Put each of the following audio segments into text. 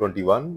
21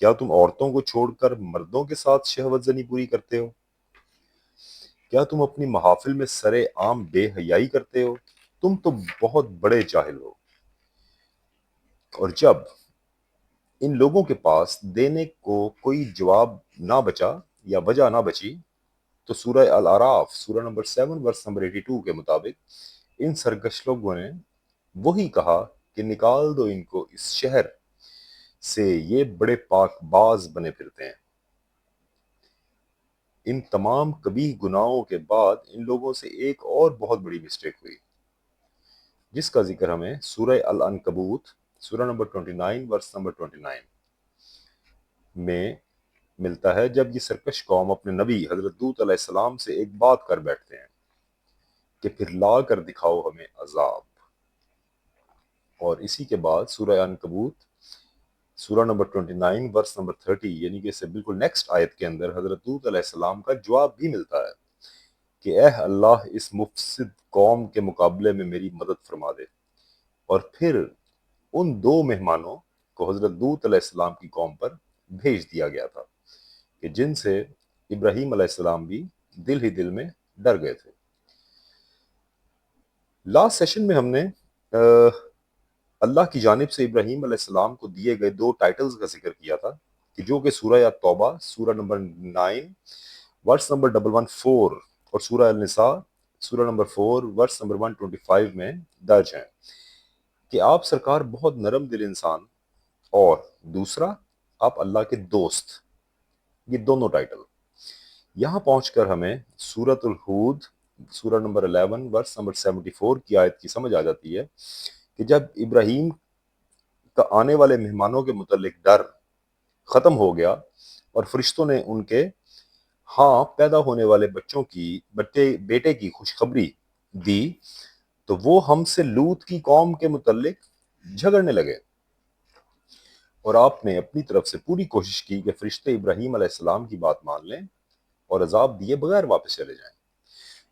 کیا تم عورتوں کو چھوڑ کر مردوں کے ساتھ شہوت زنی پوری کرتے ہو؟ کیا تم اپنی محافل میں سرے عام بے حیائی کرتے ہو؟ تم تو بہت بڑے جاہل ہو۔ اور جب ان لوگوں کے پاس دینے کو کوئی جواب نہ بچا یا وجہ نہ بچی تو سورہ الاعراف سورہ نمبر 7 ورس نمبر 82 کے مطابق ان سرکش لوگوں نے وہی کہا کہ نکال دو ان کو اس شہر سے، یہ بڑے پاک باز بنے پھرتے ہیں۔ ان تمام قبیح گناہوں کے بعد ان لوگوں سے ایک اور بہت بڑی مسٹیک ہوئی، جس کا ذکر ہمیں سورہ العنکبوت سورہ نمبر 29 ورس نمبر 29 میں ملتا ہے، جب یہ سرکش قوم اپنے نبی حضرت لوط علیہ السلام سے ایک بات کر بیٹھتے ہیں کہ پھر لا کر دکھاؤ ہمیں عذاب۔ اور اسی کے بعد سورہ عنکبوت سورہ نمبر 29 ورس نمبر 30 یعنی کہ اس سے بالکل نیکسٹ آیت کے اندر حضرت لوط علیہ السلام کا جواب بھی ملتا ہے کہ اے اللہ اس مفسد قوم کے مقابلے میں میری مدد فرما دے۔ اور پھر ان دو مہمانوں کو حضرت لوط علیہ السلام کی قوم پر بھیج دیا گیا تھا کہ جن سے ابراہیم علیہ السلام بھی دل ہی دل میں ڈر گئے تھے۔ لاسٹ سیشن میں ہم نے اللہ کی جانب سے ابراہیم علیہ السلام کو دیے گئے دو ٹائٹلز کا ذکر کیا تھا کہ جو کہ سورہ توبہ سورہ نمبر 9 ورس نمبر 114 اور سورہ النساء سورہ نمبر 4 ورس نمبر 125 میں درج ہیں کہ آپ سرکار بہت نرم دل انسان، اور دوسرا آپ اللہ کے دوست۔ یہ دونوں ٹائٹل یہاں پہنچ کر ہمیں سورۃ الہود سورہ نمبر 11 ورس نمبر 74 کی آیت کی سمجھ آ جاتی ہے کہ جب ابراہیم کا آنے والے مہمانوں کے متعلق ڈر ختم ہو گیا اور فرشتوں نے ان کے ہاں پیدا ہونے والے بچوں کی بیٹے کی خوشخبری دی تو وہ ہم سے لوط کی قوم کے متعلق جھگڑنے لگے، اور آپ نے اپنی طرف سے پوری کوشش کی کہ فرشتے ابراہیم علیہ السلام کی بات مان لیں اور عذاب دیے بغیر واپس چلے جائیں،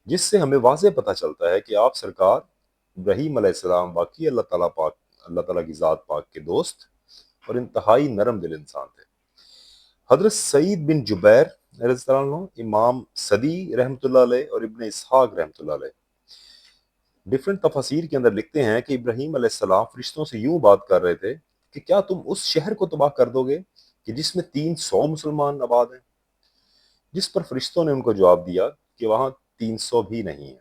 جس سے ہمیں واضح پتہ چلتا ہے کہ آپ سرکار ابراہیم علیہ السلام واقعی اللہ تعالیٰ کی ذات پاک کے دوست اور انتہائی نرم دل انسان تھے۔ حضرت سعید بن جبیر رضی اللہ عنہ، امام صدی رحمۃ اللہ علیہ اور ابن اسحاق رحمۃ اللہ علیہ ڈیفرنٹ تفاسیر کے اندر لکھتے ہیں کہ ابراہیم علیہ السلام فرشتوں سے یوں بات کر رہے تھے کہ کیا تم اس شہر کو تباہ کر دو گے کہ جس میں 300 مسلمان آباد ہیں؟ جس پر فرشتوں نے ان کو جواب دیا کہ وہاں 300 بھی نہیں ہیں۔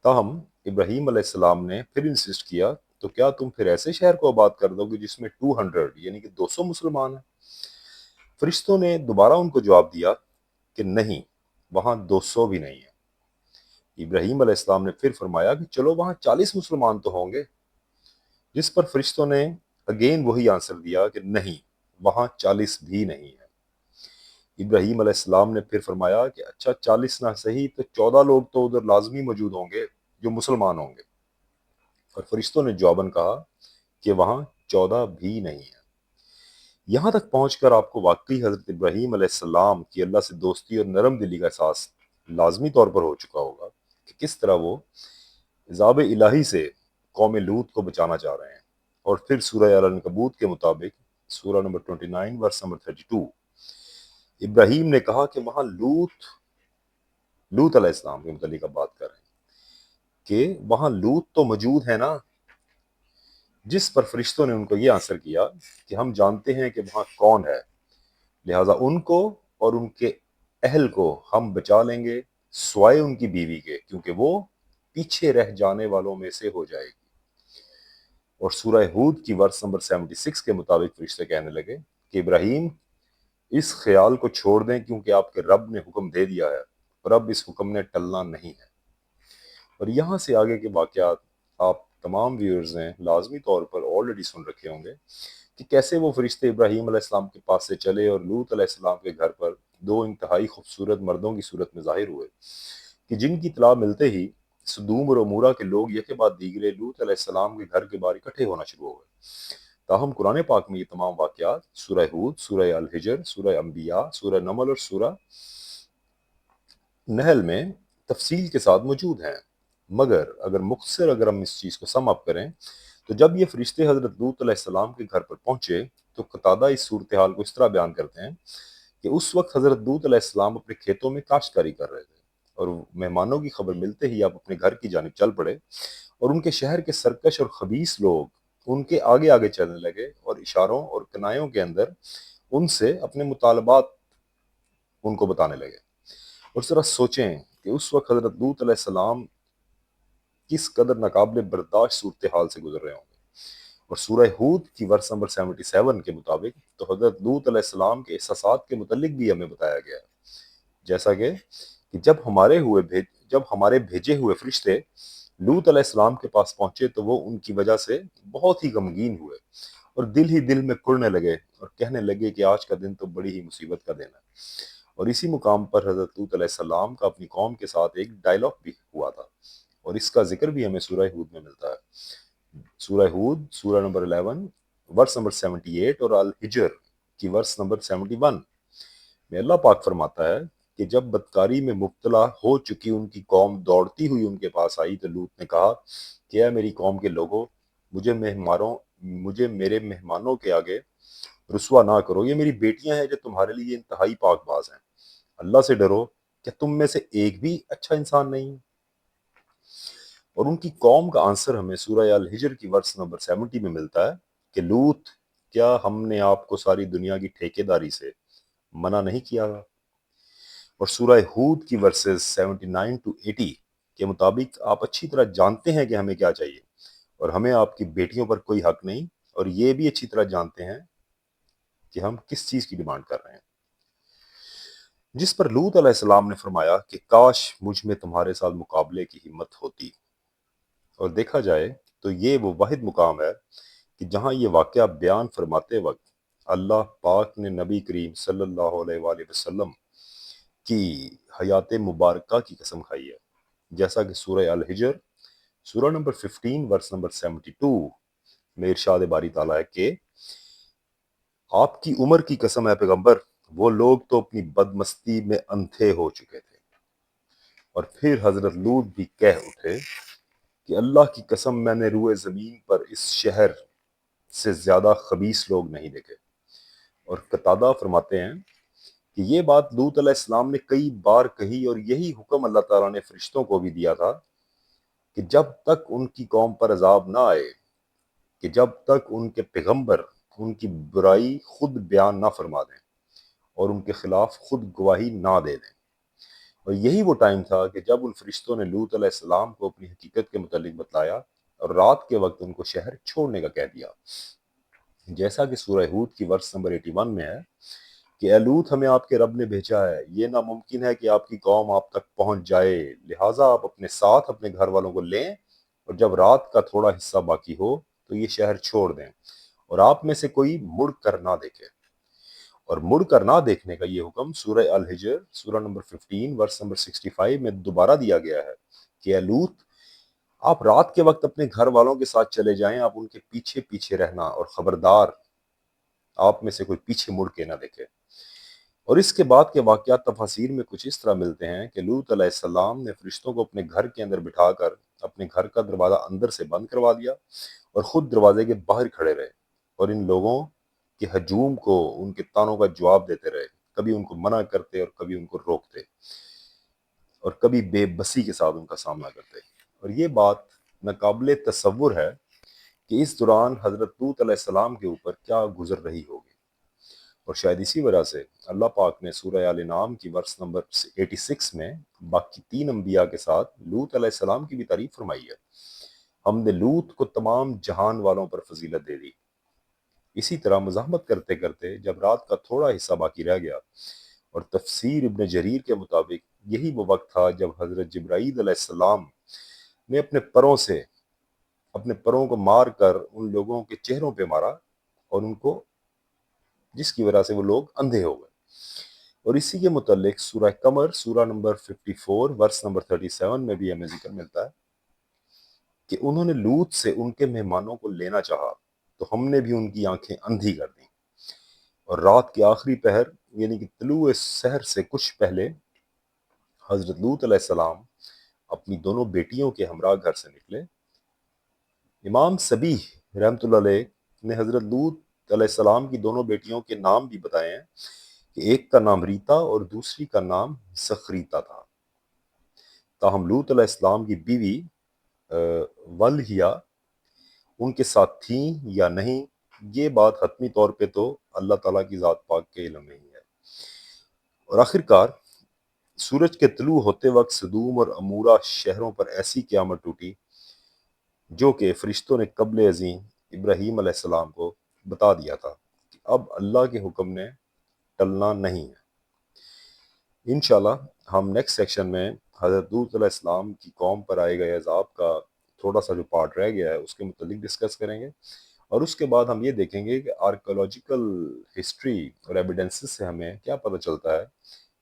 تاہم ابراہیم علیہ السلام نے پھر انسسٹ کیا تو کیا تم پھر ایسے شہر کو آباد کر دو گے جس میں 200 یعنی کہ 200 مسلمان ہیں؟ فرشتوں نے دوبارہ ان کو جواب دیا کہ نہیں، وہاں 200 بھی نہیں ہیں۔ ابراہیم علیہ السلام نے پھر فرمایا کہ چلو وہاں 40 مسلمان تو ہوں گے، جس پر فرشتوں نے اگین وہی آنسر دیا کہ نہیں، وہاں 40 بھی نہیں ہیں۔ ابراہیم علیہ السلام نے پھر فرمایا کہ اچھا 40 نہ صحیح تو 14 لوگ تو ادھر لازمی موجود ہوں گے جو مسلمان ہوں گے، اور فرشتوں نے جواباً کہا کہ وہاں 14 بھی نہیں ہیں۔ یہاں تک پہنچ کر آپ کو واقعی حضرت ابراہیم علیہ السلام کی اللہ سے دوستی اور نرم دلی کا احساس لازمی طور پر ہو چکا ہوگا کہ کس طرح وہ عذاب الہی سے قوم لوط کو بچانا چاہ رہے ہیں۔ اور پھر سورہ العنکبوت کے مطابق سورہ نمبر 29 ورس نمبر 32 ابراہیم نے کہا کہ وہاں لوط علیہ السلام کے متعلق اب بات کر رہے ہیں کہ وہاں لوط تو موجود ہے نا، جس پر فرشتوں نے ان کو یہ آنسر کیا کہ ہم جانتے ہیں کہ وہاں کون ہے، لہٰذا ان کو اور ان کے اہل کو ہم بچا لیں گے سوائے ان کی بیوی کے، کیونکہ وہ پیچھے رہ جانے والوں میں سے ہو جائے گی۔ اور سورہ ہود کی ورس نمبر 76 کے مطابق فرشتے کہنے لگے کہ ابراہیم اس خیال کو چھوڑ دیں کیونکہ آپ کے رب نے حکم دے دیا ہے اور اب اس حکم نے ٹلنا نہیں ہے۔ اور یہاں سے آگے کے واقعات آپ تمام ویورز نے لازمی طور پر آلریڈی سن رکھے ہوں گے کہ کیسے وہ فرشتے ابراہیم علیہ السلام کے پاس سے چلے اور لوط علیہ السلام کے گھر پر دو انتہائی خوبصورت مردوں کی صورت میں ظاہر ہوئے کہ جن کی اطلاع ملتے ہی سدوم اور عمورہ کے لوگ یکے بعد دیگرے لوط علیہ السلام کے گھر کے باہر اکٹھے ہونا شروع ہو گئے۔ تاہم قرآن پاک میں یہ تمام واقعات سورہ ہود، سورہ الحجر، سورہ انبیاء، سورہ نمل اور سورہ نحل میں تفصیل کے ساتھ موجود ہیں، مگر اگر ہم اس چیز کو سم اپ کریں تو جب یہ فرشتے حضرت لوط علیہ السلام کے گھر پر پہنچے تو قتادہ اس صورتحال کو اس طرح بیان کرتے ہیں کہ اس وقت حضرت لوط علیہ السلام اپنے کھیتوں میں کاشتکاری کر رہے تھے، اور مہمانوں کی خبر ملتے ہی آپ اپنے گھر کی جانب چل پڑے، اور ان کے شہر کے سرکش اور خبیث لوگ ان کے آگے آگے چلنے لگے اور اشاروں اور کنایوں کے اندر ان سے اپنے مطالبات ان کو بتانے لگے۔ اور ذرا سوچیں کہ اس وقت حضرت لوط علیہ السلام کس قدر ناقابل برداشت صورتحال سے گزر رہے ہوں گے۔ اور سورہ ہود کی ورس نمبر 77 کے مطابق تو حضرت لوط علیہ السلام کے احساسات کے متعلق بھی ہمیں بتایا گیا ہے، جیسا کہ جب ہمارے بھیجے ہوئے فرشتے لوط علیہ السلام کے پاس پہنچے تو وہ ان کی وجہ سے بہت ہی غمگین ہوئے اور دل ہی دل میں کڑنے لگے اور کہنے لگے کہ آج کا دن تو بڑی ہی مصیبت کا دن ہے۔ اور اسی مقام پر حضرت لوط علیہ السلام کا اپنی قوم کے ساتھ ایک ڈائلاگ بھی ہوا تھا، اور اس کا ذکر بھی ہمیں سورہ ہود میں ملتا ہے۔ سورہ ہود سورہ نمبر 11 ورس نمبر 78 اور الحجر کی ورس نمبر 71 میں اللہ پاک فرماتا ہے کہ جب بدکاری میں مبتلا ہو چکی ان کی قوم دوڑتی ہوئی ان کے پاس آئی تو لوط نے کہا کہ اے میری قوم کے لوگوں، مجھے میرے مہمانوں کے آگے رسوا نہ کرو، یہ میری بیٹیاں ہیں جو تمہارے لیے انتہائی پاک باز ہیں، اللہ سے ڈرو، کہ تم میں سے ایک بھی اچھا انسان نہیں۔ اور ان کی قوم کا آنسر ہمیں سورہ الحجر کی ورس نمبر 70 میں ملتا ہے کہ لوط، کیا ہم نے آپ کو ساری دنیا کی ٹھیکیداری سے منع نہیں کیا گا؟ اور سورہ ہود کی ورسز 79 to 80 کے مطابق آپ اچھی طرح جانتے ہیں کہ ہمیں کیا چاہیے، اور ہمیں آپ کی بیٹیوں پر کوئی حق نہیں، اور یہ بھی اچھی طرح جانتے ہیں کہ ہم کس چیز کی ڈیمانڈ کر رہے ہیں۔ جس پر لوط علیہ السلام نے فرمایا کہ کاش مجھ میں تمہارے ساتھ مقابلے کی ہمت ہوتی۔ اور دیکھا جائے تو یہ وہ واحد مقام ہے کہ جہاں یہ واقعہ بیان فرماتے وقت اللہ پاک نے نبی کریم صلی اللہ علیہ وآلہ وسلم کی حیات مبارکہ کی قسم کھائی ہے، جیسا کہ سورہ الحجر سورہ نمبر 15 ورس نمبر 72 میں ارشاد باری تعالیٰ ہے کہ آپ کی عمر کی قسم ہے پیغمبر، وہ لوگ تو اپنی بدمستی میں اندھے ہو چکے تھے۔ اور پھر حضرت لوط بھی کہہ اٹھے کہ اللہ کی قسم میں نے روئے زمین پر اس شہر سے زیادہ خبیث لوگ نہیں دیکھے۔ اور قتادہ فرماتے ہیں کہ یہ بات لوط علیہ السلام نے کئی بار کہی، اور یہی حکم اللہ تعالیٰ نے فرشتوں کو بھی دیا تھا کہ جب تک ان کی قوم پر عذاب نہ آئے، کہ جب تک ان کے پیغمبر ان کی برائی خود بیان نہ فرما دیں اور ان کے خلاف خود گواہی نہ دے دیں۔ اور یہی وہ ٹائم تھا کہ جب ان فرشتوں نے لوط علیہ السلام کو اپنی حقیقت کے متعلق بتلایا اور رات کے وقت ان کو شہر چھوڑنے کا کہہ دیا، جیسا کہ سورہ ہود کی ورس نمبر 81 میں ہے کہ اے لوط، ہمیں آپ کے رب نے بھیجا ہے، یہ ناممکن ہے کہ آپ کی قوم آپ تک پہنچ جائے، لہٰذا آپ اپنے ساتھ اپنے گھر والوں کو لیں، اور جب رات کا تھوڑا حصہ باقی ہو تو یہ شہر چھوڑ دیں، اور آپ میں سے کوئی مڑ کر نہ دیکھے۔ اور مڑ کر نہ دیکھنے کا یہ حکم سورہ الحجر سورہ نمبر 15 ورس نمبر 65 میں دوبارہ دیا گیا ہے کہ اے لوط، آپ رات کے وقت اپنے گھر والوں کے ساتھ چلے جائیں، آپ ان کے پیچھے پیچھے رہنا، اور خبردار آپ میں سے کوئی پیچھے مڑ کے نہ دیکھے۔ اور اس کے بعد کے واقعات تفاسیر میں کچھ اس طرح ملتے ہیں کہ لوط علیہ السلام نے فرشتوں کو اپنے گھر کے اندر بٹھا کر اپنے گھر کا دروازہ اندر سے بند کروا دیا اور خود دروازے کے باہر کھڑے رہے، اور ان لوگوں کے ہجوم کو ان کے طعنوں کا جواب دیتے رہے، کبھی ان کو منع کرتے اور کبھی ان کو روکتے، اور کبھی بے بسی کے ساتھ ان کا سامنا کرتے۔ اور یہ بات ناقابل تصور ہے کہ اس دوران حضرت لوط علیہ السلام کے اوپر کیا گزر رہی ہوگی۔ اور شاید اسی وجہ سے اللہ پاک نے سورہ آل انعام کی ورس نمبر 86 میں باقی 3 انبیاء کے ساتھ لوط علیہ السلام کی بھی تعریف فرمائی ہے۔ ہم نے لوط کو تمام جہان والوں پر فضیلت دے دی۔ اسی طرح مزاحمت کرتے کرتے جب رات کا تھوڑا حصہ باقی رہ گیا، اور تفسیر ابن جریر کے مطابق یہی وہ وقت تھا جب حضرت جبرائیل علیہ السلام نے اپنے پروں کو مار کر ان لوگوں کے چہروں پہ مارا، اور ان کو جس کی وجہ سے وہ لوگ اندھے ہو گئے۔ اور اسی کے متعلق سورہ قمر سورہ نمبر 54 ورس نمبر 37 میں بھی ہمیں ذکر ملتا ہے کہ انہوں نے لوط سے ان کے مہمانوں کو لینا چاہا تو ہم نے بھی ان کی آنکھیں اندھی کر دیں۔ اور رات کے آخری پہر یعنی کہ طلوع سحر سے کچھ پہلے حضرت لوط علیہ السلام اپنی دونوں بیٹیوں کے ہمراہ گھر سے نکلے۔ امام صبیح رحمۃ اللہ علیہ نے حضرت لوط علیہ السلام کی دونوں بیٹیوں کے نام بھی بتائے ہیں کہ ایک کا نام ریتا اور دوسری کا نام سخریتا تھا۔ تاہم لوط علیہ السلام کی بیوی ولہیا ان کے ساتھ تھیں یا نہیں، یہ بات حتمی طور پہ تو اللہ تعالیٰ کی ذات پاک کے علم میں ہی ہے۔ اور آخرکار سورج کے طلوع ہوتے وقت سدوم اور عمورہ شہروں پر ایسی قیامت ٹوٹی جو کہ فرشتوں نے قبل ازیں ابراہیم علیہ السلام کو بتا دیا تھا کہ اب اللہ کے حکم نے ٹلنا نہیں ہے۔ انشاءاللہ ہم نیکسٹ سیکشن میں حضرت لوط علیہ السلام کی قوم پر آئے گئے عذاب کا تھوڑا سا جو پارٹ رہ گیا ہے اس کے متعلق ڈسکس کریں گے، اور اس کے بعد ہم یہ دیکھیں گے کہ آرکیولوجیکل ہسٹری اور ایویڈنسز سے ہمیں کیا پتہ چلتا ہے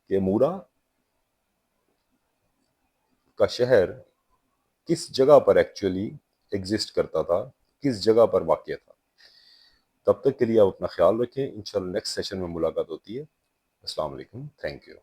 کہ عمورہ کا شہر کس جگہ پر ایکچولی ایگزسٹ کرتا تھا، کس جگہ پر واقع تھا۔ تب تک کے لیے آپ اپنا خیال رکھیں، انشاءاللہ نیکسٹ سیشن میں ملاقات ہوتی ہے۔ السلام علیکم، تھینک یو۔